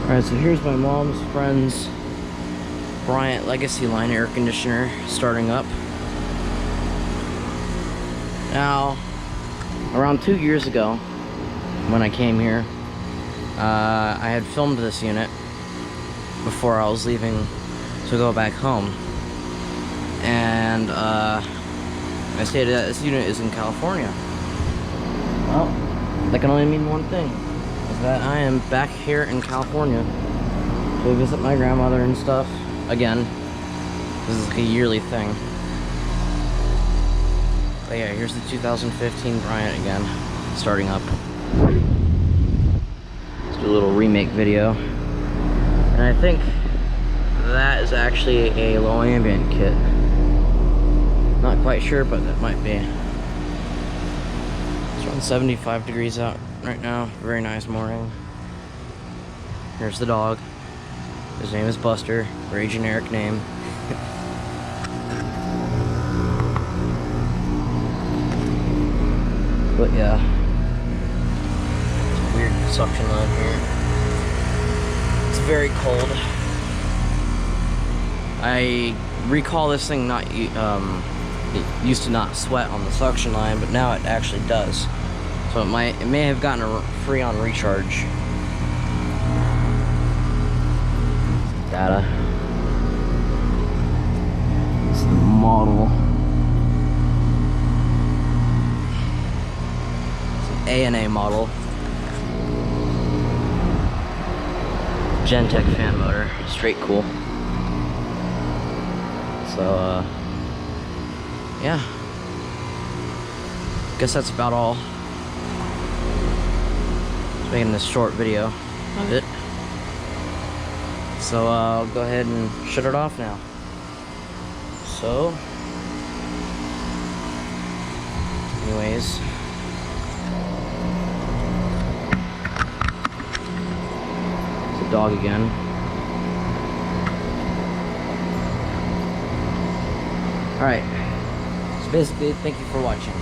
Alright, so here's my mom's friend's Bryant Legacy line air conditioner starting up. Now, around 2 years ago, when I came here, I had filmed this unit before I was leaving to go back home. And I stated that this unit is in California. Well, that can only mean one thing. That I am back here in California to visit my grandmother and stuff again. This is like a yearly thing. But yeah, here's the 2015 Bryant again, starting up. Let's do a little remake video. And I think that is actually a low ambient kit. Not quite sure, but that might be. It's around 75 degrees out right now. Very nice morning. Here's the dog. His name is Buster. Very generic name. But yeah. It's a weird suction line here. It's very cold. I recall this thing not it used to not sweat on the suction line, but now it actually does. So it may have gotten a free on recharge. Data. It's the model. It's an A&A model. Gentech fan motor. Straight cool. So yeah. Guess that's about all. Making this short video of it. So I'll go ahead and shut it off now. So anyways, it's a dog again. Alright, so basically, thank you for watching.